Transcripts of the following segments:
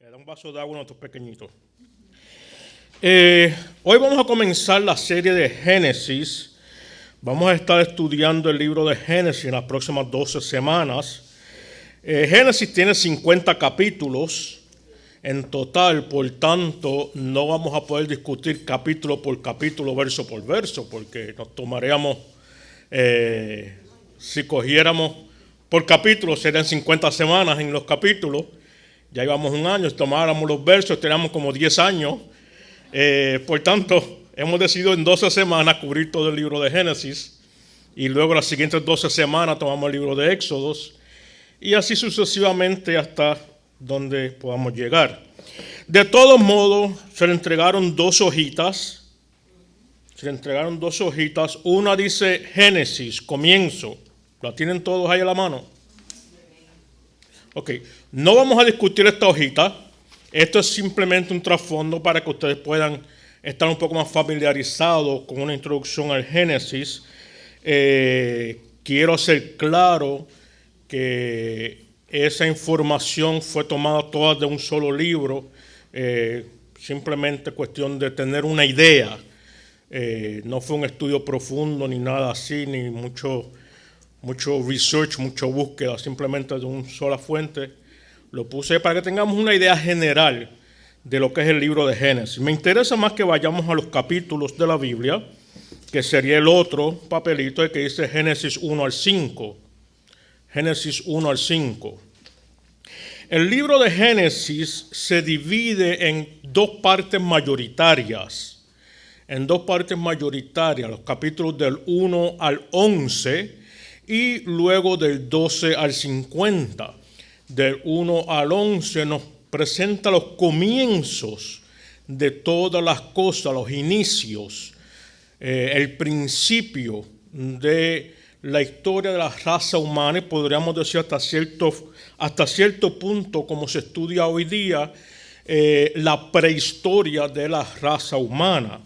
Le da un vaso de agua a nuestros pequeñitos. Hoy vamos a comenzar la serie de Génesis. Vamos a estar estudiando el libro de Génesis en las próximas 12 semanas. Génesis tiene 50 capítulos en total, por tanto, no vamos a poder discutir capítulo por capítulo, verso por verso, porque nos tomaríamos, si cogiéramos por capítulo, serían 50 semanas en los capítulos. Ya llevamos un año, si tomáramos los versos, teníamos como 10 años. Por tanto, hemos decidido en 12 semanas cubrir todo el libro de Génesis. Y luego las siguientes 12 semanas tomamos el libro de Éxodos. Y así sucesivamente hasta donde podamos llegar. De todos modos, se le entregaron dos hojitas. Una dice Génesis, comienzo. ¿La tienen todos ahí a la mano? Ok, no vamos a discutir esta hojita. Esto es simplemente un trasfondo para que ustedes puedan estar un poco más familiarizados con una introducción al Génesis. Quiero hacer claro que esa información fue tomada toda de un solo libro. Simplemente cuestión de tener una idea. No fue un estudio profundo ni nada así, ni mucho research, mucha búsqueda, simplemente de una sola fuente. Lo puse para que tengamos una idea general de lo que es el libro de Génesis. Me interesa más que vayamos a los capítulos de la Biblia, que sería el otro papelito que dice Génesis 1 al 5. Génesis 1 al 5. El libro de Génesis se divide en dos partes mayoritarias. Los capítulos del 1 al 11 y luego del 12 al 50. Del 1 al 11 nos presenta los comienzos de todas las cosas, los inicios, el principio de la historia de la raza humana, y podríamos decir hasta cierto punto, como se estudia hoy día, la prehistoria de la raza humana.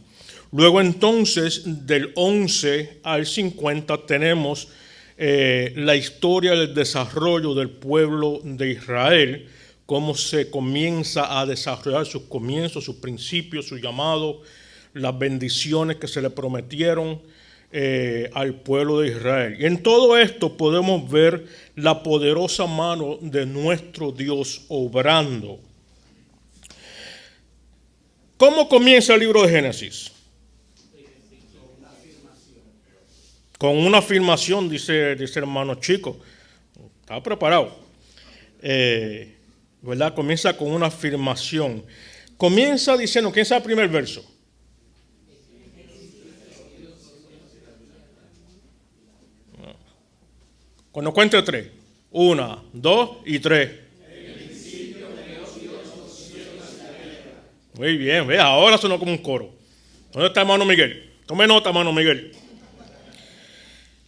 Luego entonces, del 11 al 50 tenemos la historia del desarrollo del pueblo de Israel, cómo se comienza a desarrollar sus comienzos, sus principios, su llamado, las bendiciones que se le prometieron al pueblo de Israel. Y en todo esto podemos ver la poderosa mano de nuestro Dios obrando. ¿Cómo comienza el libro de Génesis? Con una afirmación, dice el hermano Chico. Estaba preparado. ¿Verdad? Comienza con una afirmación. Comienza diciendo, ¿quién sabe el primer verso? Cuando cuente 3. 1, 2 y 3. Muy bien, ve, ahora sonó como un coro. ¿Dónde está hermano Miguel? Tome nota, hermano Miguel.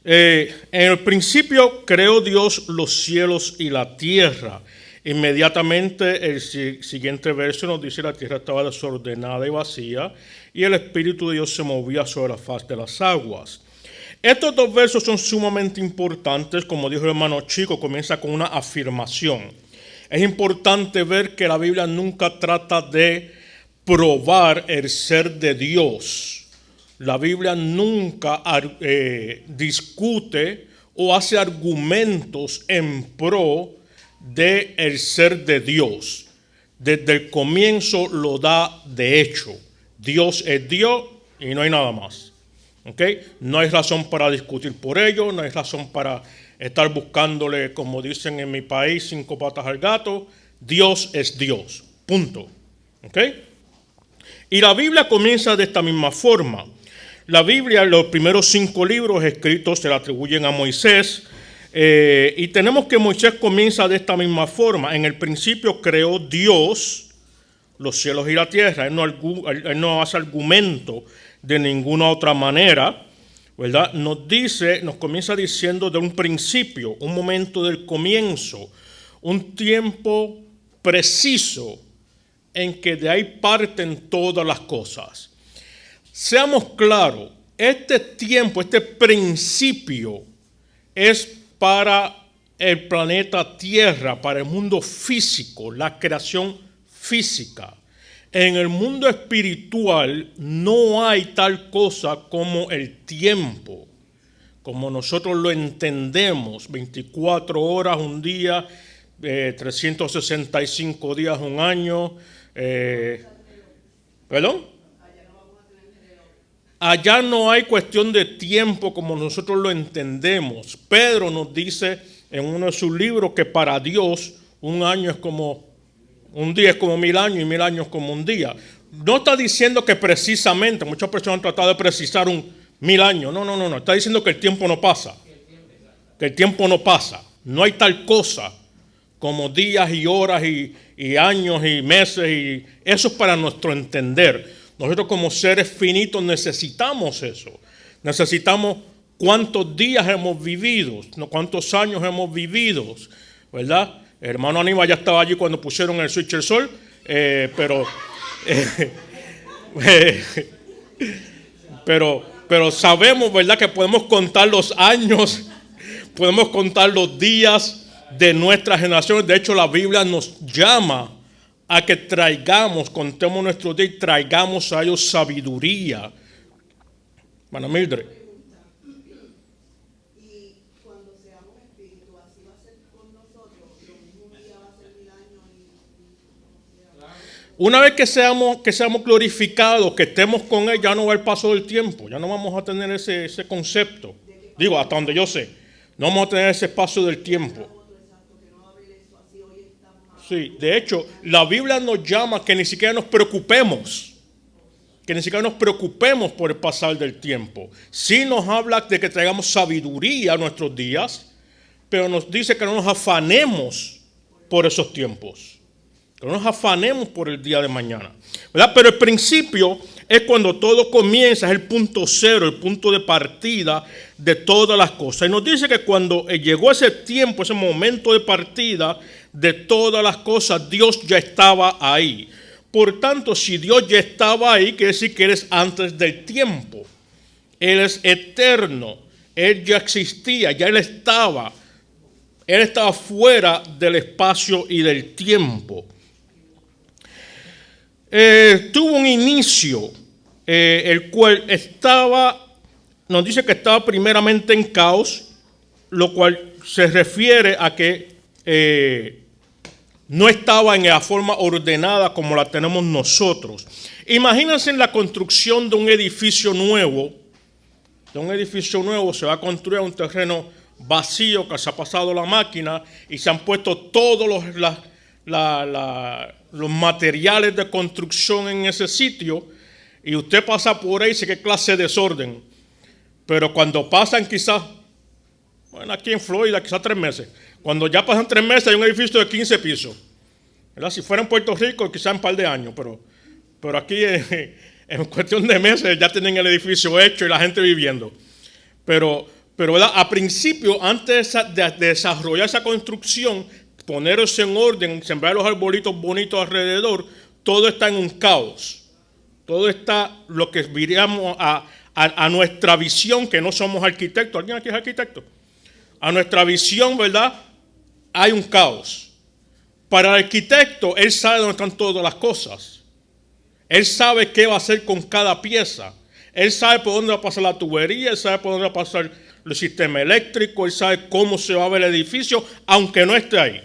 En el principio creó Dios los cielos y la tierra. Inmediatamente el siguiente verso nos dice: la tierra estaba desordenada y vacía, y el Espíritu de Dios se movía sobre la faz de las aguas. Estos dos versos son sumamente importantes. Como dijo el hermano Chico, comienza con una afirmación. Es importante ver que la Biblia nunca trata de probar el ser de Dios. La Biblia nunca discute o hace argumentos en pro del ser de Dios. Desde el comienzo lo da de hecho. Dios es Dios y no hay nada más. ¿Okay? No hay razón para discutir por ello, no hay razón para estar buscándole, como dicen en mi país, 5 patas al gato. Dios es Dios. Punto. ¿Okay? Y la Biblia comienza de esta misma forma. La Biblia, los primeros 5 libros escritos se le atribuyen a Moisés, y tenemos que Moisés comienza de esta misma forma. En el principio creó Dios los cielos y la tierra. Él no hace argumento de ninguna otra manera, ¿verdad? Nos comienza diciendo de un principio, un momento del comienzo, un tiempo preciso en que de ahí parten todas las cosas. Seamos claros, este tiempo, este principio es para el planeta Tierra, para el mundo físico, la creación física. En el mundo espiritual no hay tal cosa como el tiempo, como nosotros lo entendemos, 24 horas un día, 365 días un año. ¿Perdón? Allá no hay cuestión de tiempo como nosotros lo entendemos. Pedro nos dice en uno de sus libros que para Dios un año es como un día, es como 1000 años y 1000 años como un día. No está diciendo que precisamente, muchas personas han tratado de precisar 1000 años. No. Está diciendo que el tiempo no pasa. Que el tiempo no pasa. No hay tal cosa como días y horas y años y meses. Y eso es para nuestro entender. Nosotros como seres finitos necesitamos eso. Necesitamos cuántos días hemos vivido, cuántos años hemos vivido, ¿verdad? El hermano Aníbal ya estaba allí cuando pusieron el switch del sol, pero sabemos, ¿verdad?, que podemos contar los años, podemos contar los días de nuestra generación. De hecho, la Biblia nos llama a que contemos nuestros días y traigamos a ellos sabiduría. Hermana Mildred. Y cuando seamos espíritu, así va a ser con nosotros, lo mismo un día va a ser 1000 años Una vez que seamos glorificados, que estemos con Él, ya no va el paso del tiempo, ya no vamos a tener ese concepto. Digo, hasta donde yo sé, no vamos a tener ese paso del tiempo. Sí, de hecho, la Biblia nos llama a que ni siquiera nos preocupemos. Que ni siquiera nos preocupemos por el pasar del tiempo. Sí nos habla de que traigamos sabiduría a nuestros días, pero nos dice que no nos afanemos por esos tiempos. Que no nos afanemos por el día de mañana, ¿verdad? Pero el principio es cuando todo comienza, es el punto cero, el punto de partida de todas las cosas. Y nos dice que cuando llegó ese tiempo, ese momento de partida de todas las cosas, Dios ya estaba ahí. Por tanto, si Dios ya estaba ahí, quiere decir que Él es antes del tiempo. Él es eterno. Él ya existía, ya Él estaba fuera del espacio y del tiempo. Tuvo un inicio, el cual nos dice que estaba primeramente en caos, lo cual se refiere a que no estaba en la forma ordenada como la tenemos nosotros. Imagínense en la construcción de un edificio nuevo. Se va a construir un terreno vacío que se ha pasado la máquina y se han puesto todos los materiales de construcción en ese sitio, y usted pasa por ahí y dice qué clase de desorden. Pero cuando pasan quizás, bueno, aquí en Florida quizás 3 meses, cuando ya pasan 3 meses hay un edificio de 15 pisos, ¿verdad? Si fuera en Puerto Rico quizás en un par de años, pero aquí en cuestión de meses ya tienen el edificio hecho y la gente viviendo. Pero ¿verdad? A principio, antes de desarrollar esa construcción, ponerse en orden, sembrar los arbolitos bonitos alrededor, todo está en un caos. Todo está lo que diríamos a nuestra visión, que no somos arquitectos. ¿Alguien aquí es arquitecto? A nuestra visión, ¿verdad? Hay un caos. Para el arquitecto, él sabe dónde están todas las cosas. Él sabe qué va a hacer con cada pieza. Él sabe por dónde va a pasar la tubería, él sabe por dónde va a pasar el sistema eléctrico, él sabe cómo se va a ver el edificio, aunque no esté ahí.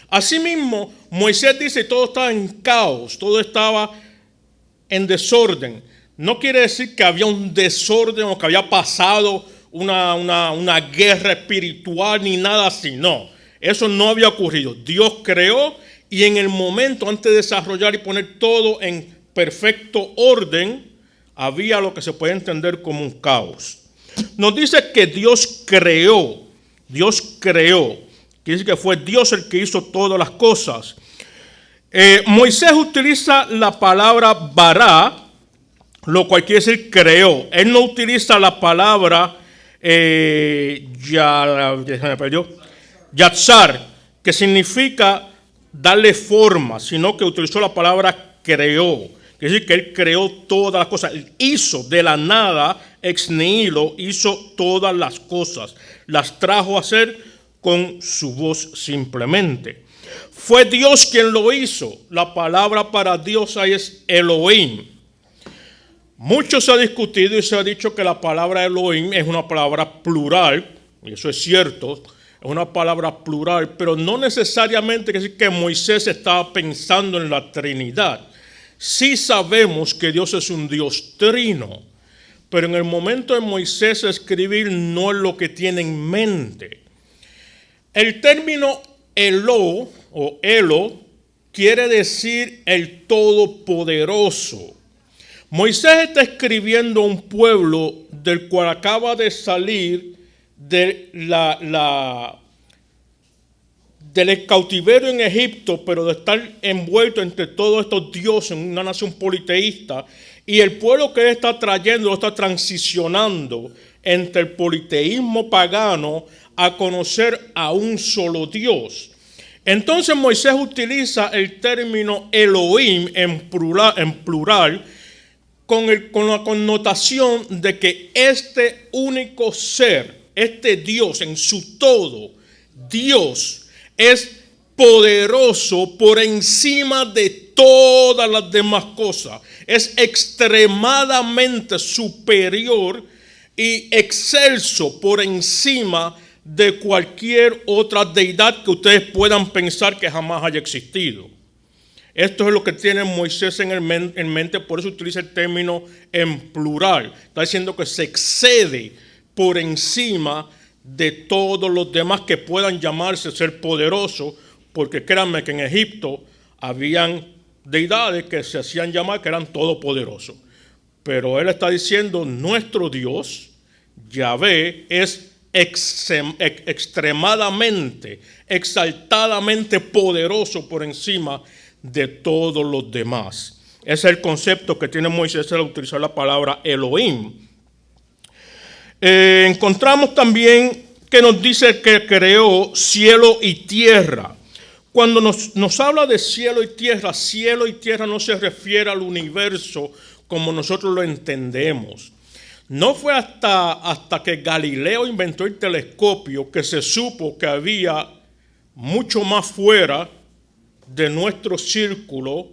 Asimismo, Moisés dice que todo estaba en caos, todo estaba en desorden. No quiere decir que había un desorden o que había pasado una guerra espiritual ni nada así, no. Eso no había ocurrido. Dios creó y en el momento antes de desarrollar y poner todo en perfecto orden, había lo que se puede entender como un caos. Nos dice que Dios creó. Quiere decir que fue Dios el que hizo todas las cosas. Moisés utiliza la palabra bará, lo cual quiere decir creó. Él no utiliza la palabra yatzar, que significa darle forma, sino que utilizó la palabra creó. Quiere decir que Él creó todas las cosas. Él hizo de la nada, ex nihilo, hizo todas las cosas. Las trajo a ser con su voz simplemente. Fue Dios quien lo hizo. La palabra para Dios ahí es Elohim. Mucho se ha discutido y se ha dicho que la palabra Elohim es una palabra plural, y eso es cierto, es una palabra plural, pero no necesariamente quiere decir que Moisés estaba pensando en la Trinidad. Sí sabemos que Dios es un Dios trino, pero en el momento de Moisés escribir no es lo que tiene en mente. El término Elo o Elo quiere decir el Todopoderoso. Moisés está escribiendo a un pueblo del cual acaba de salir del cautiverio en Egipto, pero de estar envuelto entre todos estos dioses en una nación politeísta, y el pueblo que él está trayendo está transicionando entre el politeísmo pagano a conocer a un solo Dios. Entonces Moisés utiliza el término Elohim en plural con la connotación de que este único ser, este Dios en su todo, Dios, es poderoso por encima de todas las demás cosas. Es extremadamente superior y excelso por encima de cualquier otra deidad que ustedes puedan pensar que jamás haya existido. Esto es lo que tiene Moisés en mente, por eso utiliza el término en plural. Está diciendo que se excede por encima de todos los demás que puedan llamarse ser poderosos, porque créanme que en Egipto habían deidades que se hacían llamar que eran todopoderosos. Pero él está diciendo, nuestro Dios, Yahvé, es extremadamente, exaltadamente poderoso por encima de todos los demás. Ese es el concepto que tiene Moisés al utilizar la palabra Elohim. Encontramos también que nos dice que creó cielo y tierra. Cuando nos habla de cielo y tierra no se refiere al universo como nosotros lo entendemos. No fue hasta que Galileo inventó el telescopio que se supo que había mucho más fuera de nuestro círculo,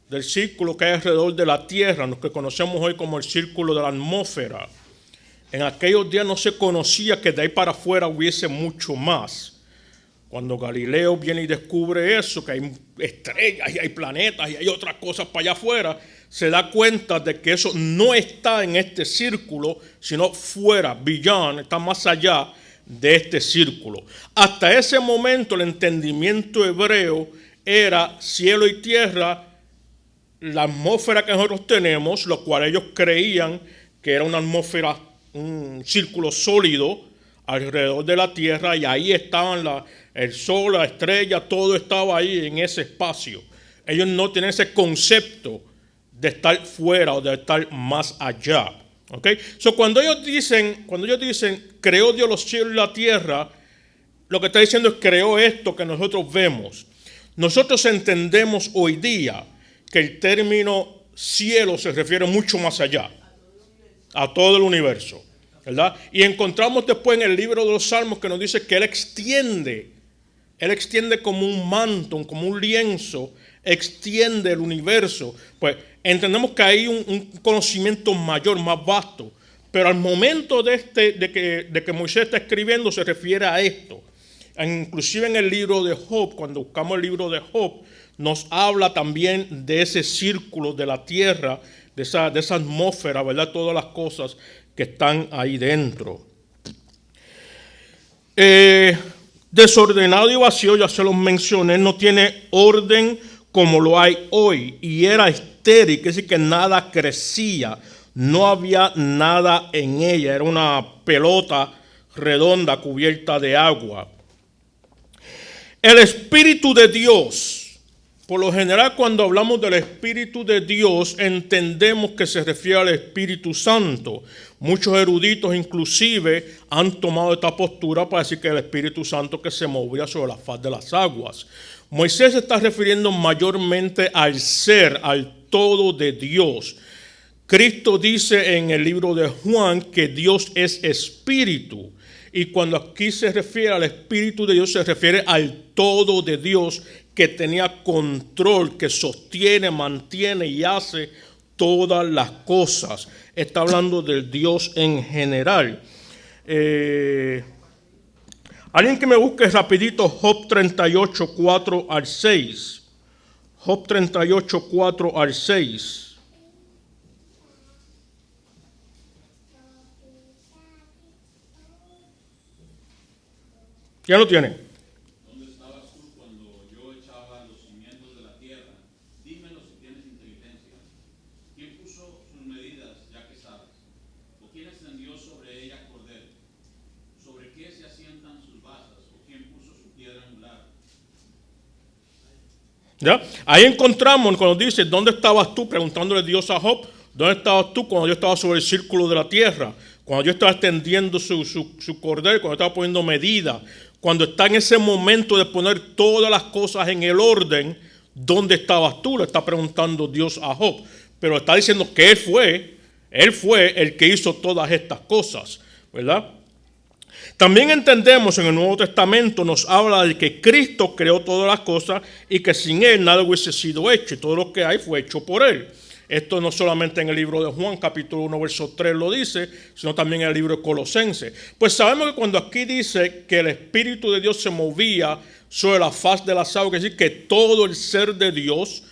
del círculo que hay alrededor de la Tierra, lo que conocemos hoy como el círculo de la atmósfera. En aquellos días no se conocía que de ahí para afuera hubiese mucho más. Cuando Galileo viene y descubre eso, que hay estrellas y hay planetas y hay otras cosas para allá afuera, se da cuenta de que eso no está en este círculo, sino fuera, beyond, está más allá de este círculo. Hasta ese momento el entendimiento hebreo era cielo y tierra, la atmósfera que nosotros tenemos, lo cual ellos creían que era una atmósfera, un círculo sólido alrededor de la tierra, y ahí estaban el sol, la estrella, todo estaba ahí en ese espacio. Ellos no tenían ese concepto de estar fuera o de estar más allá. ¿Okay? So, cuando ellos dicen, creó Dios los cielos y la tierra, lo que está diciendo es creó esto que nosotros vemos. Nosotros entendemos hoy día que el término cielo se refiere mucho más allá, a todo el universo, ¿verdad? Y encontramos después en el libro de los Salmos que nos dice que Él extiende como un manto, como un lienzo, extiende el universo. Pues entendemos que hay un conocimiento mayor, más vasto, pero al momento de que Moisés está escribiendo se refiere a esto. Inclusive en el libro de Job, cuando buscamos el libro de Job, nos habla también de ese círculo de la tierra, de esa atmósfera, ¿verdad? Todas las cosas que están ahí dentro. Desordenado y vacío, ya se los mencioné, no tiene orden como lo hay hoy, y era estéril, es decir, que nada crecía, no había nada en ella, era una pelota redonda cubierta de agua. El Espíritu de Dios. Por lo general, cuando hablamos del Espíritu de Dios, entendemos que se refiere al Espíritu Santo. Muchos eruditos inclusive han tomado esta postura para decir que el Espíritu Santo que se movía sobre la faz de las aguas. Moisés se está refiriendo mayormente al ser, al todo de Dios. Cristo dice en el libro de Juan que Dios es Espíritu. Y cuando aquí se refiere al Espíritu de Dios, se refiere al todo de Dios que tenía control, que sostiene, mantiene y hace todas las cosas. Está hablando del Dios en general. Alguien que me busque rapidito Job 38, 4 al 6. Job 38, 4 al 6. ¿Ya lo tiene? ¿Dónde estabas tú cuando yo echaba los cimientos de la tierra? Dímelo si tienes inteligencia. ¿Quién puso sus medidas, ya que sabes? ¿O quién extendió sobre ellas cordel? ¿Sobre qué se asientan sus basas? ¿O quién puso su piedra angular? ¿Ya? Ahí encontramos cuando dice, ¿dónde estabas tú? Preguntándole Dios a Job, ¿dónde estabas tú cuando yo estaba sobre el círculo de la tierra? Cuando yo estaba extendiendo su cordel, cuando estaba poniendo medidas, cuando está en ese momento de poner todas las cosas en el orden, ¿dónde estabas tú? Le está preguntando Dios a Job. Pero está diciendo que Él fue el que hizo todas estas cosas, ¿verdad? También entendemos en el Nuevo Testamento nos habla de que Cristo creó todas las cosas y que sin Él nada hubiese sido hecho y todo lo que hay fue hecho por Él. Esto no solamente en el libro de Juan, capítulo 1, verso 3 lo dice, sino también en el libro de Colosenses. Pues sabemos que cuando aquí dice que el Espíritu de Dios se movía sobre la faz de las aguas, es decir, que todo el ser de Dios,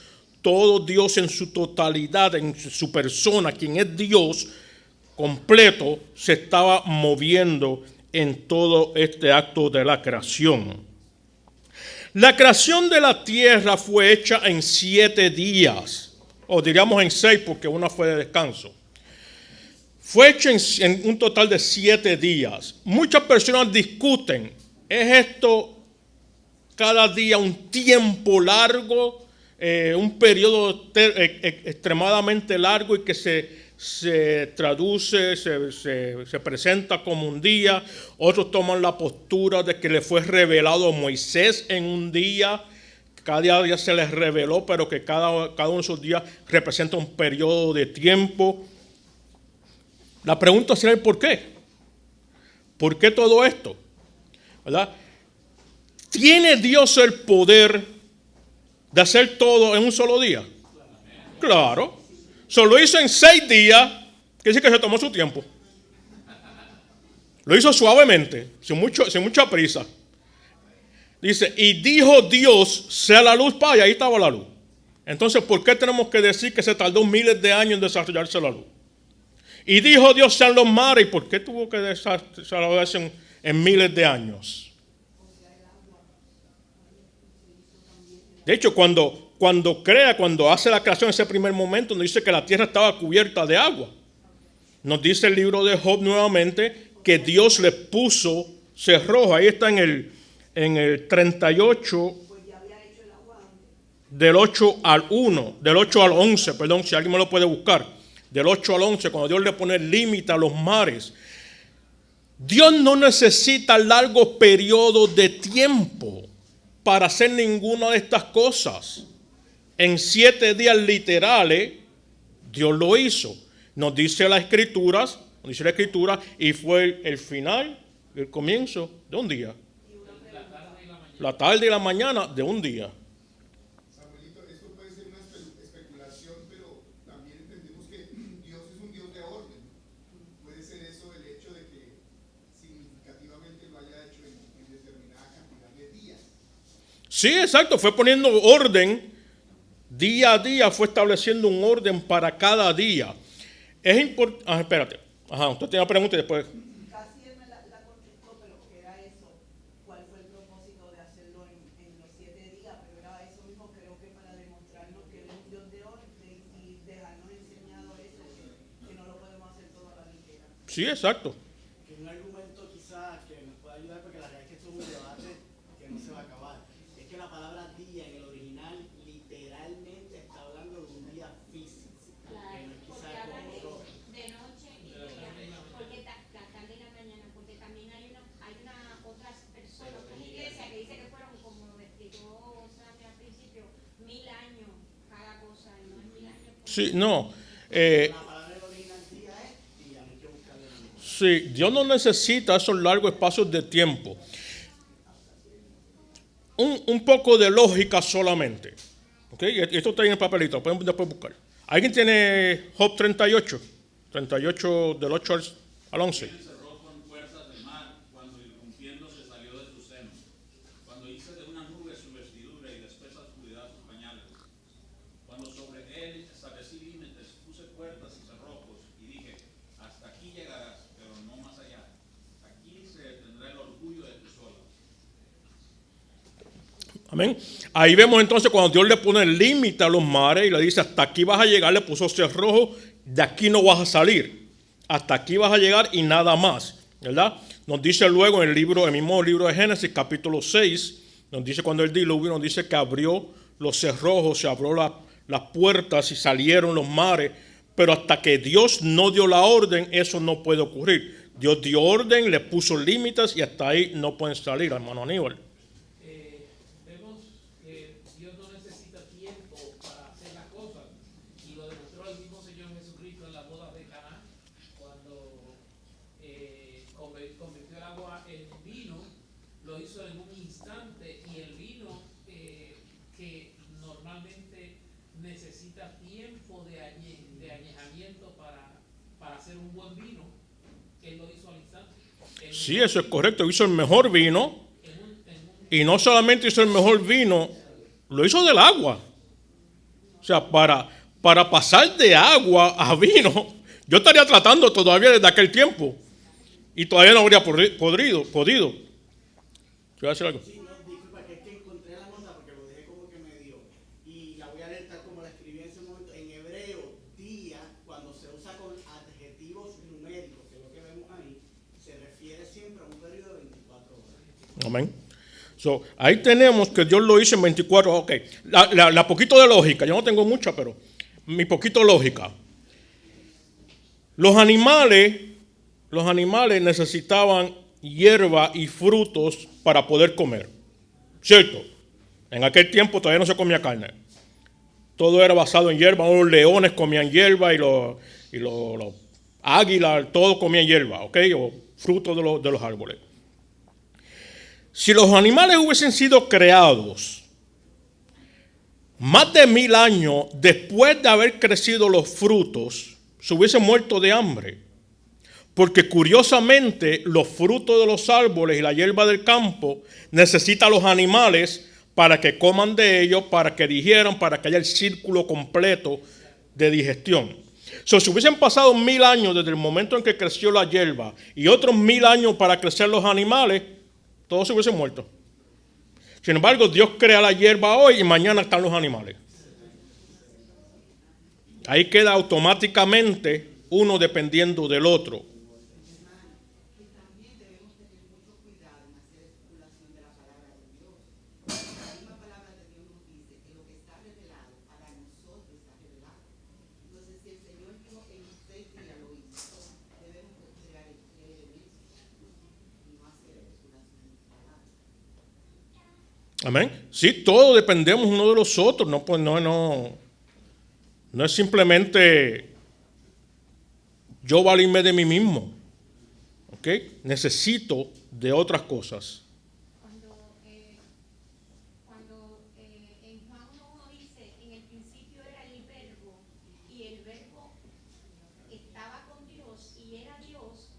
todo Dios en su totalidad, en su persona, quien es Dios completo, se estaba moviendo en todo este acto de la creación. La creación de la tierra fue hecha en 7 días. O diríamos en 6 porque una fue de descanso. Fue hecho en un total de 7 días. Muchas personas discuten, ¿es esto cada día un tiempo largo, un periodo extremadamente largo y que se traduce, se presenta como un día? Otros toman la postura de que le fue revelado a Moisés en un día. Cada día se les reveló, pero que cada uno de esos días representa un periodo de tiempo. La pregunta será el por qué. ¿Por qué todo esto? ¿Verdad? ¿Tiene Dios el poder de hacer todo en un solo día? Claro. Lo hizo en 6 días, quiere decir que se tomó su tiempo. Lo hizo suavemente, sin mucha prisa. Dice, y dijo Dios, sea la luz, y ahí estaba la luz. Entonces, ¿por qué tenemos que decir que se tardó miles de años en desarrollarse la luz? Y dijo Dios, sean los mares, ¿y por qué tuvo que desarrollarse en miles de años? De hecho, cuando hace la creación, en ese primer momento, nos dice que la tierra estaba cubierta de agua. Nos dice el libro de Job nuevamente que Dios le puso cerrojo. Ahí está en el 38, del 8 al 1, del 8 al 11, perdón, si alguien me lo puede buscar. Del 8 al 11, cuando Dios le pone límite a los mares. Dios no necesita largos periodos de tiempo para hacer ninguna de estas cosas. En 7 días literales, Dios lo hizo. Nos dice la Escritura, y fue el final, el comienzo de un día. La tarde y la mañana de un día. Samuelito, esto puede ser una especulación, pero también entendemos que Dios es un Dios de orden. Puede ser eso el hecho de que significativamente lo haya hecho en determinada cantidad de días. Sí, exacto, fue poniendo orden, día a día fue estableciendo un orden para cada día. Es importante, espérate, usted tiene una pregunta y después. Casi él me la contestó, pero que era eso. ¿Cuál fue el propósito de hacerlo en los 7 días? Pero era eso mismo, creo que para demostrarnos que él es un Dios de orden y dejarnos enseñado eso, que no lo podemos hacer todo a la ligera. Sí, exacto. Que un argumento quizás que nos pueda ayudar, porque la realidad es que esto es un debate que no se va a acabar, es que la palabra día en el original literalmente está hablando de un día físico. Claro, porque habla de noche y de día, porque la tarde y la mañana, porque también hay otras personas, una iglesia que dice que fueron, como explicó Sammy al principio, 1000 años cada cosa, y no es 1000 años. Sí, no. La palabra del original día es día, no hay que buscarlo en el Sí, Dios no necesita esos largos espacios de tiempo. Un poco de lógica solamente. ¿Okay? Esto está en el papelito, lo pueden después buscar. ¿Alguien tiene Job 38? 38 del 8 al 11. Él cerró con fuerzas del mar cuando irrumpiendo se salió de su seno. Cuando hice de una nube su vestidura y de espesa oscuridad sus pañales. Cuando sobre él establecí límites, puse puertas y cerrojos y dije, hasta aquí llegarás, pero no más allá. Aquí se detendrá el orgullo de tus olas. Amén. Ahí vemos entonces cuando Dios le pone el límite a los mares y le dice, hasta aquí vas a llegar, le puso cerrojo, de aquí no vas a salir. Hasta aquí vas a llegar y nada más, ¿verdad? Nos dice luego en el mismo libro de Génesis, capítulo 6, nos dice cuando el diluvio, nos dice que abrió los cerrojos, se abrió las puertas y salieron los mares, pero hasta que Dios no dio la orden, eso no puede ocurrir. Dios dio orden, le puso límites y hasta ahí no pueden salir, hermano Aníbal. Vemos que Dios no necesita tiempo para hacer las cosas y lo demostró el mismo Señor Jesucristo en la boda de Caná cuando convirtió el agua en vino, lo hizo en un instante y el vino que normalmente necesita tiempo de añejamiento para hacer un buen vino, Él lo hizo al instante. Sí, eso es correcto, hizo el mejor vino. Y no solamente hizo el mejor vino, lo hizo del agua. O sea, para pasar de agua a vino, yo estaría tratando todavía desde aquel tiempo. Y todavía no habría podido. ¿Yo voy a decir algo? Sí, no, disculpa, que es que encontré la nota porque lo dejé como que medio. Y la voy a leer tal como la escribí en ese momento. En hebreo, día, cuando se usa con adjetivos numéricos, que es lo que vemos ahí, se refiere siempre a un periodo de 24 horas. Amén. So, ahí tenemos que Dios lo hizo en 24 horas. Ok, la poquito de lógica, yo no tengo mucha, pero mi poquito lógica. Los animales necesitaban hierba y frutos para poder comer. ¿Cierto? En aquel tiempo todavía no se comía carne. Todo era basado en hierba. Los leones comían hierba y los águilas, todos comían hierba, ¿ok? O frutos de los árboles. Si los animales hubiesen sido creados más de 1000 años después de haber crecido los frutos, se hubiesen muerto de hambre. Porque curiosamente los frutos de los árboles y la hierba del campo necesitan los animales para que coman de ellos, para que digieran, para que haya el círculo completo de digestión. Si hubiesen pasado 1000 años desde el momento en que creció la hierba y otros 1000 años para crecer los animales, todos se hubiesen muerto. Sin embargo, Dios crea la hierba hoy y mañana están los animales. Ahí queda automáticamente uno dependiendo del otro. Que también debemos tener mucho cuidado en hacer especulación de la palabra de Dios. La misma palabra de Dios nos dice que lo que está revelado para nosotros está revelado. Entonces, si el Señor dijo en 6 días lo hizo, debemos creer en eso y no hacer especulación de la palabra. Amén. Sí, todos dependemos uno de los otros. No es simplemente yo valirme de mí mismo. ¿Ok? Necesito de otras cosas. Cuando en Juan 1 dice, en el principio era el verbo, y el verbo estaba con Dios y era Dios,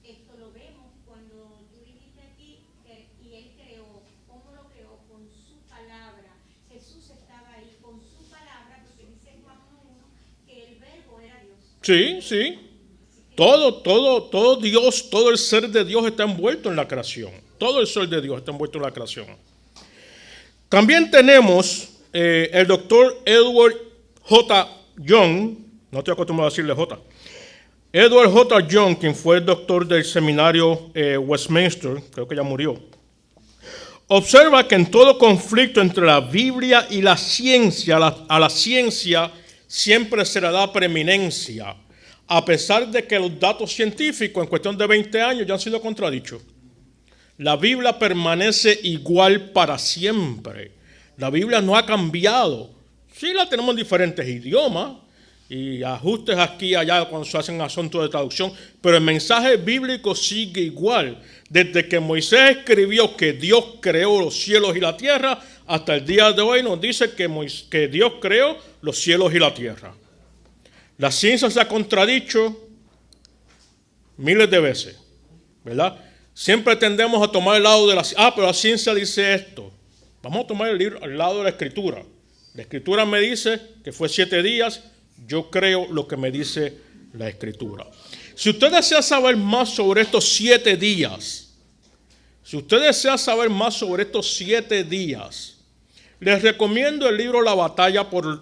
esto lo vemos cuando tú dijiste aquí, y él creó, ¿cómo lo creó? Con su palabra. Jesús estaba ahí con su palabra, porque dice Juan 1 que el verbo era Dios. Sí, sí. Todo Dios, todo el ser de Dios está envuelto en la creación. Todo el ser de Dios está envuelto en la creación. También tenemos el doctor Edward J. Young, no estoy acostumbrado a decirle J. Edward J. Young, quien fue el doctor del seminario Westminster, creo que ya murió, observa que en todo conflicto entre la Biblia y la ciencia, a la ciencia siempre se le da preeminencia, a pesar de que los datos científicos en cuestión de 20 años ya han sido contradichos. La Biblia permanece igual para siempre. La Biblia no ha cambiado. Sí la tenemos en diferentes idiomas y ajustes aquí y allá cuando se hacen asuntos de traducción, pero el mensaje bíblico sigue igual. Desde que Moisés escribió que Dios creó los cielos y la tierra, hasta el día de hoy nos dice que Dios creó los cielos y la tierra. La ciencia se ha contradicho miles de veces, ¿verdad? Siempre tendemos a tomar el lado de la ciencia. Pero la ciencia dice esto. Vamos a tomar el lado de la Escritura. La Escritura me dice que fue 7 días. Yo creo lo que me dice la Escritura. Si usted desea saber más sobre estos 7 días, les recomiendo el libro La batalla por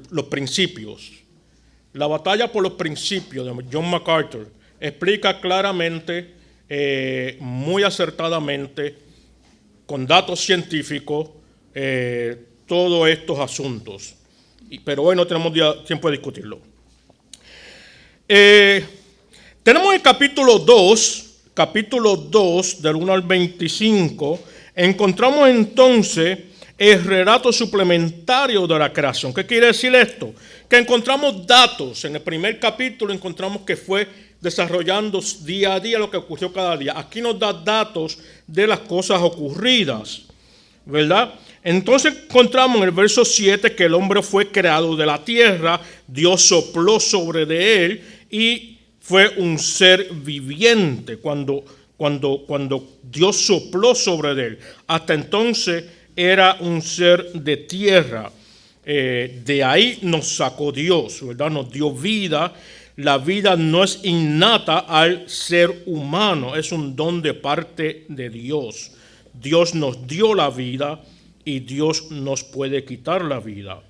los principios. La batalla por los principios de John MacArthur explica claramente, muy acertadamente, con datos científicos, todos estos asuntos. Pero hoy no tenemos tiempo de discutirlo. Tenemos el capítulo 2, del 1 al 25, encontramos entonces el relato suplementario de la creación. ¿Qué quiere decir esto? Que encontramos datos. En el primer capítulo encontramos que fue desarrollando día a día lo que ocurrió cada día. Aquí nos da datos de las cosas ocurridas, ¿verdad? Entonces encontramos en el verso 7 que el hombre fue creado de la tierra, Dios sopló sobre de él y fue un ser viviente cuando Dios sopló sobre de él. Hasta entonces era un ser de tierra. De ahí nos sacó Dios, ¿verdad? Nos dio vida. La vida no es innata al ser humano, es un don de parte de Dios. Dios nos dio la vida y Dios nos puede quitar la vida.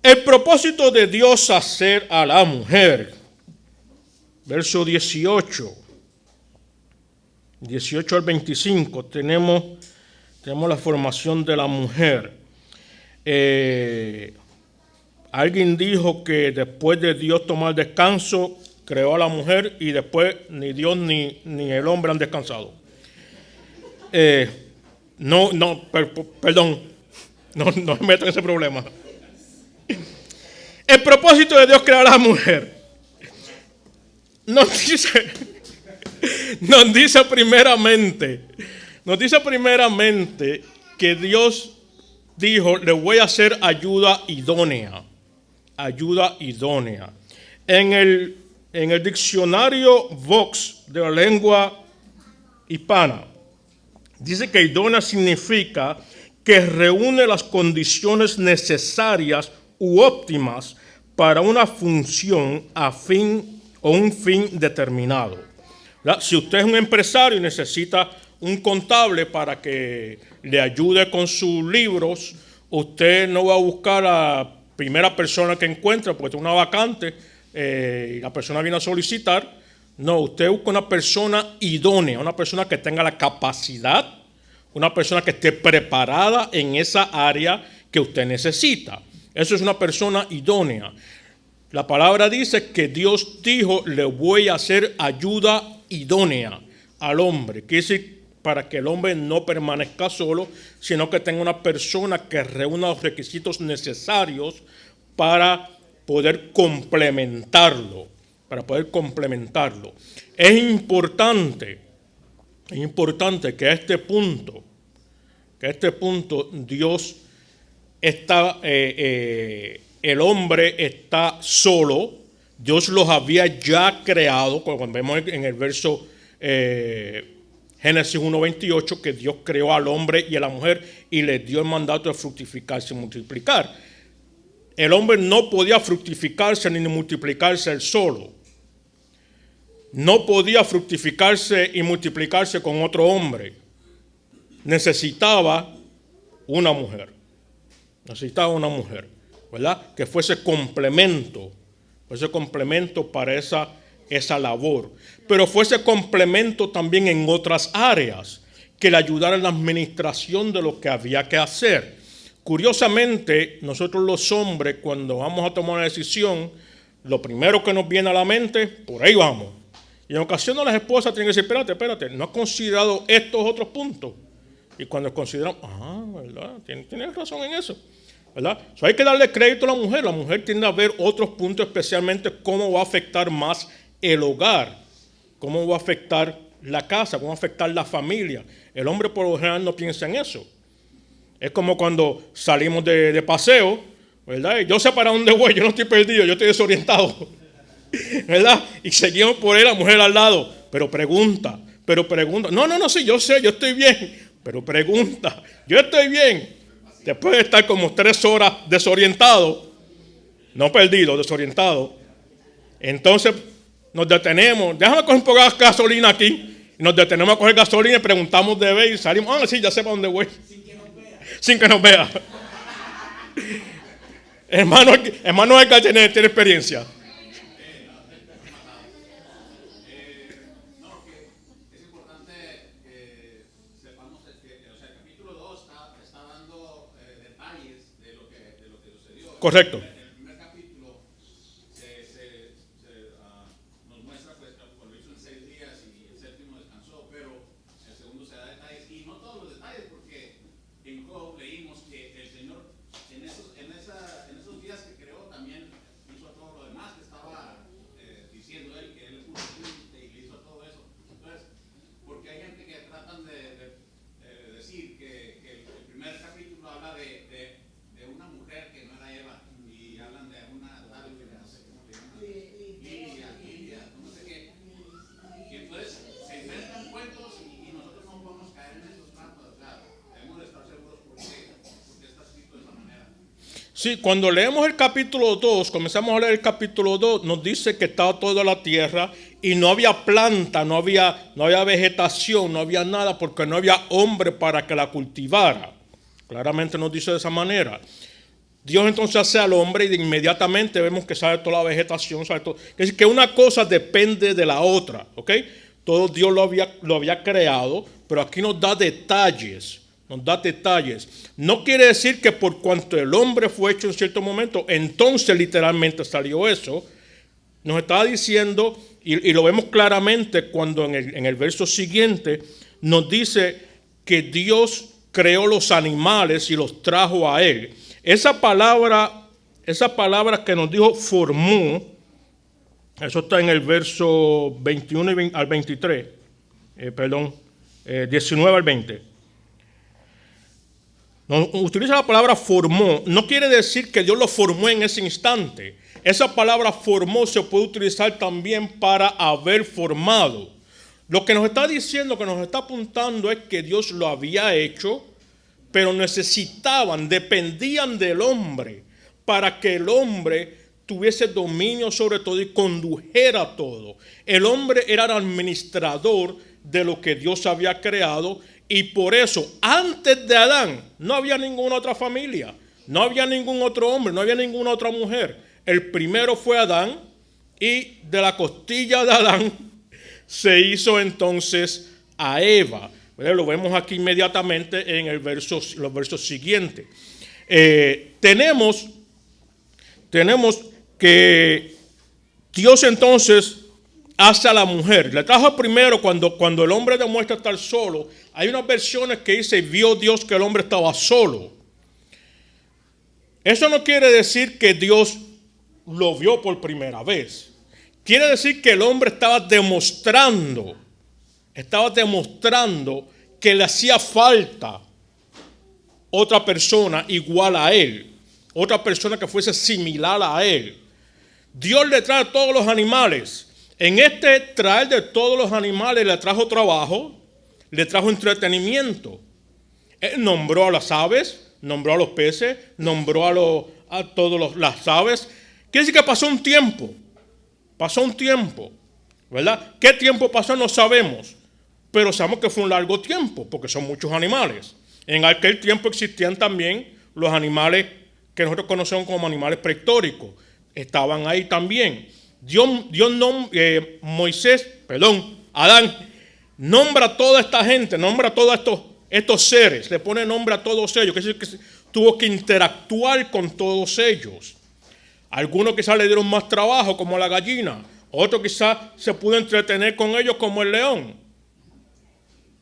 El propósito de Dios hacer a la mujer, verso 18 al 25, tenemos la formación de la mujer. Alguien dijo que después de Dios tomar descanso, creó a la mujer y después ni Dios ni el hombre han descansado. Perdón, no me metan en ese problema. El propósito de Dios crear a la mujer nos dice primeramente que Dios dijo, le voy a hacer ayuda idónea. En el diccionario Vox de la lengua hispana, dice que idónea significa que reúne las condiciones necesarias u óptimas para una función o un fin determinado. ¿Verdad? Si usted es un empresario y necesita un contable para que le ayude con sus libros, usted no va a buscar a la primera persona que encuentre porque tiene una vacante y la persona viene a solicitar. No, usted busca una persona idónea, una persona que tenga la capacidad, una persona que esté preparada en esa área que usted necesita. Eso es una persona idónea. La palabra dice que Dios dijo, le voy a hacer ayuda idónea al hombre. Quiere decir, para que el hombre no permanezca solo, sino que tenga una persona que reúna los requisitos necesarios para poder complementarlo. Es importante que a este punto Dios está, el hombre está solo. Dios los había ya creado, cuando vemos en el verso Génesis 1:28, que Dios creó al hombre y a la mujer y les dio el mandato de fructificarse y multiplicar. El hombre no podía fructificarse ni multiplicarse él solo. No podía fructificarse y multiplicarse con otro hombre. Necesitaba una mujer, ¿verdad? Que fuese complemento para esa labor. Pero fuese complemento también en otras áreas, que le ayudara en la administración de lo que había que hacer. Curiosamente, nosotros los hombres, cuando vamos a tomar una decisión, lo primero que nos viene a la mente, por ahí vamos. Y en ocasiones las esposas tienen que decir, espérate, ¿no has considerado estos otros puntos? Y cuando consideramos, ¿verdad? Tienes razón en eso. ¿verdad? So, hay que darle crédito a la mujer. La mujer tiende a ver otros puntos, especialmente cómo va a afectar más el hogar, cómo va a afectar la casa, cómo va a afectar la familia. El hombre por lo general no piensa en eso. Es como cuando salimos de paseo, ¿verdad? Yo sé para dónde voy, yo no estoy perdido, yo estoy desorientado, ¿verdad? Y seguimos por ahí, la mujer al lado, pero pregunta. No, sí, yo sé, yo estoy bien, pero pregunta, yo estoy bien. Después de estar como 3 horas desorientado, no perdido, desorientado, entonces nos detenemos, déjame coger un poco de gasolina aquí, y nos detenemos a coger gasolina y preguntamos de ver y salimos, sí, ya sé para dónde voy. Sin que nos vea. hermano Edgar tiene experiencia. No, que es importante que sepamos que, o sea, el capítulo 2 está dando detalles de lo que sucedió. Correcto. En el primer capítulo nos muestra pues que lo hizo en 6 días y el séptimo descansó, pero el segundo se da detalles, y no todos los detalles, porque en Job leímos que el Señor en esos días que creó también hizo todo lo demás que estaba diciendo él, que él puso límite y hizo todo eso. Entonces, porque hay gente que tratan de decir que el primer capítulo habla de una mujer que no era Eva, y hablan de una tal que no sé cómo le llaman, Lidia, no sé qué. Y entonces se inventan cuentos y nosotros no podemos caer en esos trampas. O sea, debemos de estar seguros porque está escrito de esa manera. Sí, cuando leemos el capítulo 2, comenzamos a leer el capítulo 2, nos dice que estaba toda la tierra y no había planta, no había vegetación, no había nada, porque no había hombre para que la cultivara. Claramente nos dice de esa manera. Dios entonces hace al hombre y de inmediatamente vemos que sale toda la vegetación, sale todo. Es decir, que una cosa depende de la otra, ¿ok? Todo Dios lo había creado, pero aquí nos da detalles. No quiere decir que por cuanto el hombre fue hecho en cierto momento, entonces literalmente salió eso. Nos está diciendo, y lo vemos claramente cuando en el verso siguiente nos dice que Dios creó los animales y los trajo a él. Esa palabra que nos dijo formó, eso está en el verso 21 al 23, 19 al 20. Utiliza la palabra formó, no quiere decir que Dios lo formó en ese instante. Esa palabra formó se puede utilizar también para haber formado. Lo que nos está diciendo, que nos está apuntando, es que Dios lo había hecho, pero dependían del hombre para que el hombre tuviese dominio sobre todo y condujera todo. El hombre era el administrador de lo que Dios había creado, y por eso antes de Adán no había ninguna otra familia, no había ningún otro hombre, no había ninguna otra mujer. El primero fue Adán, y de la costilla de Adán se hizo entonces a Eva. Lo vemos aquí inmediatamente en los versos siguientes. Tenemos que Dios entonces hace a la mujer. Le trajo primero cuando el hombre demuestra estar solo. Hay unas versiones que dice, vio Dios que el hombre estaba solo. Eso no quiere decir que Dios lo vio por primera vez. Quiere decir que el hombre estaba demostrando que le hacía falta otra persona igual a él, otra persona que fuese similar a él. Dios le trae a todos los animales. En este traer de todos los animales le trajo trabajo, le trajo entretenimiento. Él nombró a las aves, nombró a los peces, nombró a todas las aves. Quiere decir que pasó un tiempo, ¿verdad? ¿Qué tiempo pasó? No sabemos, pero sabemos que fue un largo tiempo, porque son muchos animales. En aquel tiempo existían también los animales que nosotros conocemos como animales prehistóricos. Estaban ahí también. Adán nombra a toda esta gente, nombra a todos estos seres, le pone nombre a todos ellos, que es decir, que tuvo que interactuar con todos ellos. Algunos quizás le dieron más trabajo, como la gallina. Otros quizás se pudo entretener con ellos, como el león.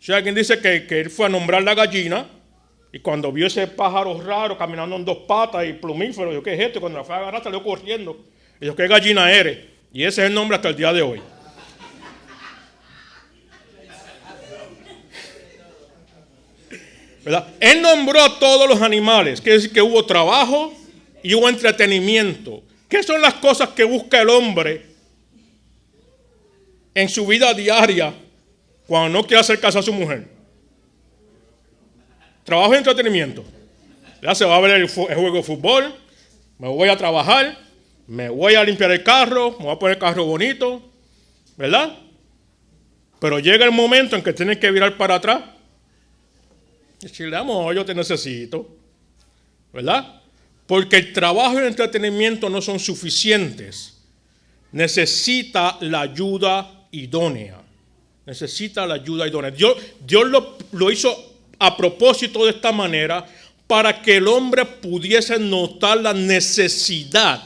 Si alguien dice que él fue a nombrar la gallina, Y cuando vio ese pájaro raro caminando en dos patas y plumífero, yo, ¿qué es esto? Y cuando la fue a agarrar, salió corriendo. Y yo, ¿qué gallina eres? Y ese es el nombre hasta el día de hoy. ¿Verdad? Él nombró a todos los animales, quiere decir que hubo trabajo y hubo entretenimiento. ¿Qué son las cosas que busca el hombre en su vida diaria cuando no quiere hacer caso a su mujer? Trabajo y entretenimiento. Ya se va a ver el juego de fútbol, me voy a trabajar, me voy a limpiar el carro, me voy a poner el carro bonito, ¿verdad? Pero llega el momento en que tienes que virar para atrás y decirle, amor, yo te necesito, ¿verdad? Porque el trabajo y el entretenimiento no son suficientes. Necesita la ayuda idónea. Necesita la ayuda idónea. Dios lo hizo a propósito de esta manera para que el hombre pudiese notar la necesidad.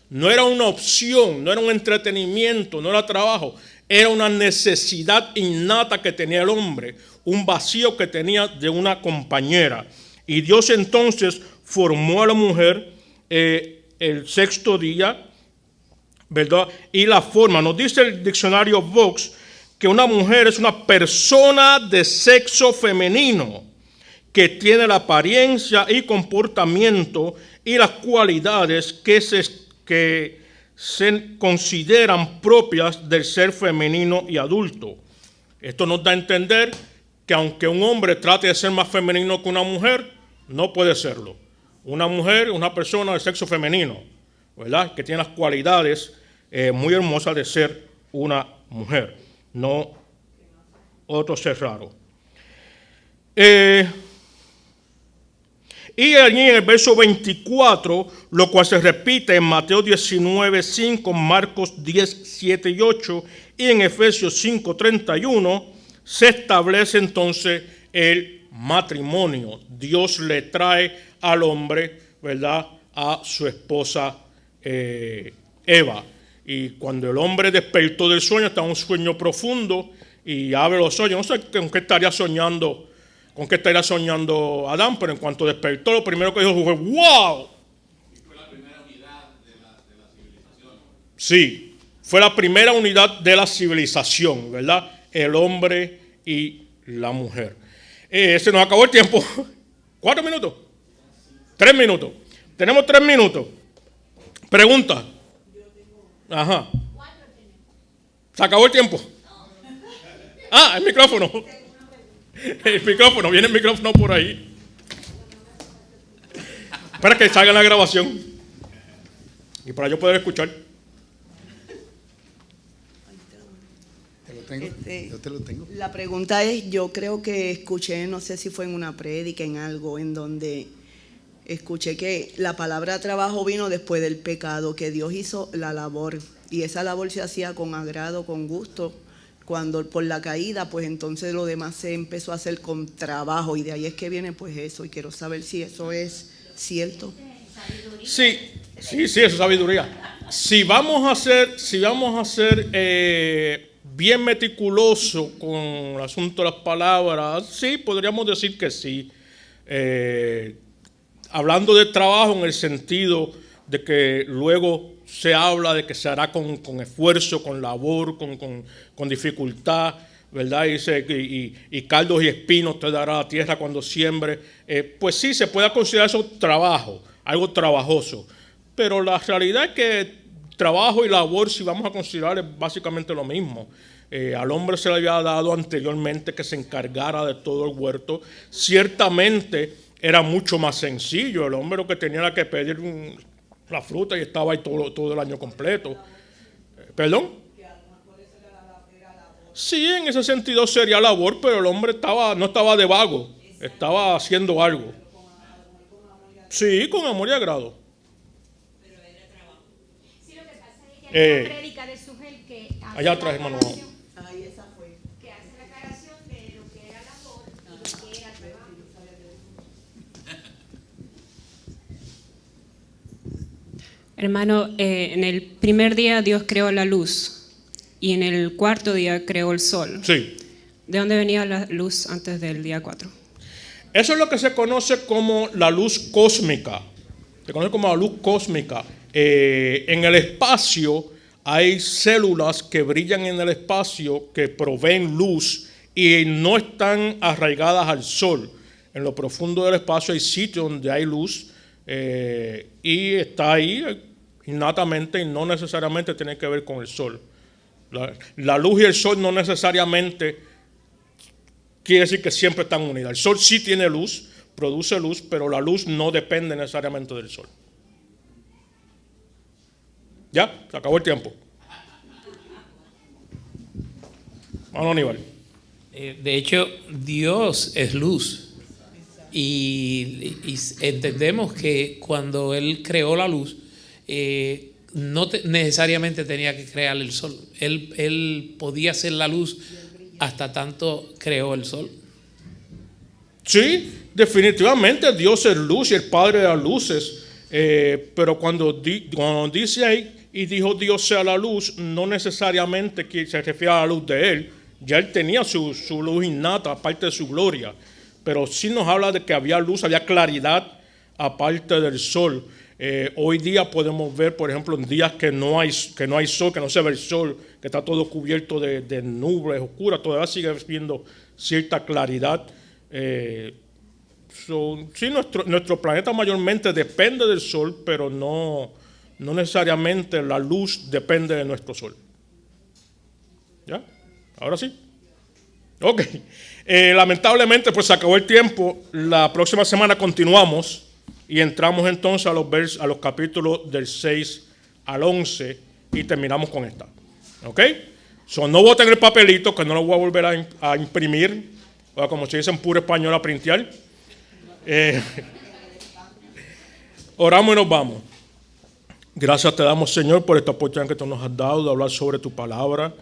No era una opción, no era un entretenimiento, no era trabajo. Era una necesidad innata que tenía el hombre, un vacío que tenía de una compañera. Y Dios entonces formó a la mujer el sexto día, ¿verdad? Y la forma, nos dice el diccionario Vox, que una mujer es una persona de sexo femenino que tiene la apariencia y comportamiento y las cualidades que se consideran propias del ser femenino y adulto. Esto nos da a entender que aunque un hombre trate de ser más femenino que una mujer, no puede serlo. Una mujer es una persona de sexo femenino, ¿verdad? Que tiene las cualidades muy hermosas de ser una mujer. No otro ser raro. Y allí en el verso 24, lo cual se repite en Mateo 19, 5, Marcos 10, 7 y 8, y en Efesios 5, 31, se establece entonces el matrimonio. Dios le trae al hombre, ¿verdad?, a su esposa Eva. Y cuando el hombre despertó del sueño, estaba en un sueño profundo y abre los ojos. No sé con qué estaría soñando Adán, pero en cuanto despertó, lo primero que dijo fue ¡wow! Fue la primera unidad de la civilización. Sí, fue la primera unidad de la civilización, ¿verdad? El hombre y la mujer. Se nos acabó el tiempo. 4 minutos. 3 minutos. Tenemos 3 minutos. Pregunta. Ajá. ¿Se acabó el tiempo? Ah, el micrófono. El micrófono, viene el micrófono por ahí. Espera que salga la grabación. Y para yo poder escuchar. Te lo tengo. Yo te lo tengo. La pregunta es, yo creo que escuché, no sé si fue en una prédica, en algo, en donde escuché que la palabra trabajo vino después del pecado, que Dios hizo la labor y esa labor se hacía con agrado, con gusto. Cuando por la caída, pues entonces lo demás se empezó a hacer con trabajo y de ahí es que viene pues eso y quiero saber si eso es cierto. Sí, eso es sabiduría. Si vamos a ser bien meticuloso con el asunto de las palabras, sí, podríamos decir que sí. Hablando de trabajo en el sentido de que luego se habla de que se hará con esfuerzo, con labor, con dificultad, ¿verdad? Y caldos y espinos te dará la tierra cuando siembre. Pues sí, se puede considerar eso trabajo, algo trabajoso. Pero la realidad es que trabajo y labor, si vamos a considerar, es básicamente lo mismo. Al hombre se le había dado anteriormente que se encargara de todo el huerto. Ciertamente era mucho más sencillo. El hombre lo que tenía era que pedir la fruta y estaba ahí todo el año completo. ¿Perdón? Sí, en ese sentido sería labor, pero el hombre no estaba de vago, estaba haciendo algo. Sí, con amor y agrado. Pero era trabajo. Sí, lo que pasa es que hay una prédica de Sugel que hace allá atrás, hermano. Ahí esa fue. que hace la aclaración de lo que era labor y lo que era trabajo. Hermano, en el primer día Dios creó la luz y en el cuarto día creó el sol. Sí. ¿De dónde venía la luz antes del día 4? Eso es lo que se conoce como la luz cósmica. Se conoce como la luz cósmica. En el espacio hay células que brillan en el espacio que proveen luz y no están arraigadas al sol. En lo profundo del espacio hay sitios donde hay luz y está ahí innatamente y no necesariamente tiene que ver con el sol. La luz y el sol no necesariamente quiere decir que siempre están unidas. El sol sí tiene luz, produce luz, pero la luz no depende necesariamente del sol. Ya, se acabó el tiempo. Vamos, Aníbal. De hecho, Dios es luz. Y entendemos que cuando Él creó la luz, no necesariamente tenía que crear el sol. Él podía hacer la luz hasta tanto creó el sol. Sí, definitivamente Dios es luz y el Padre de las luces. Pero cuando dice ahí, y dijo Dios sea la luz, no necesariamente que se refiere a la luz de Él. Ya Él tenía su luz innata, aparte de su gloria. Pero sí nos habla de que había luz, había claridad, aparte del sol. Hoy día podemos ver, por ejemplo, en días que no hay sol, que no se ve el sol, que está todo cubierto de nubes oscuras, todavía sigue viendo cierta claridad. Sí, nuestro planeta mayormente depende del sol, pero no necesariamente la luz depende de nuestro sol. ¿Ya? Ahora sí. Ok. Lamentablemente, pues se acabó el tiempo. La próxima semana continuamos y entramos entonces a los capítulos del 6 al 11 y terminamos con esta. ¿Ok? No voten el papelito, que no lo voy a volver a imprimir, o como se dice en puro español, a printear. Oramos y nos vamos. Gracias te damos, Señor, por esta oportunidad que tú nos has dado de hablar sobre tu palabra.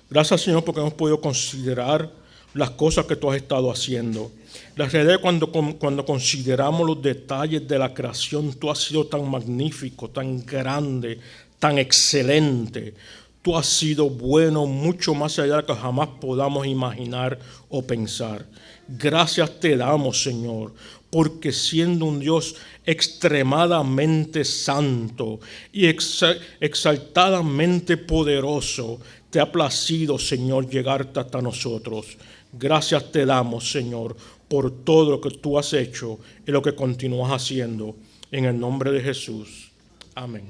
Gracias, Señor, porque hemos podido considerar las cosas que tú has estado haciendo. La realidad es cuando consideramos los detalles de la creación, tú has sido tan magnífico, tan grande, tan excelente. Tú has sido bueno mucho más allá de lo que jamás podamos imaginar o pensar. Gracias te damos, Señor, porque siendo un Dios extremadamente santo y exaltadamente poderoso, te ha placido, Señor, llegarte hasta nosotros. Gracias te damos, Señor, por todo lo que tú has hecho y lo que continúas haciendo. En el nombre de Jesús. Amén.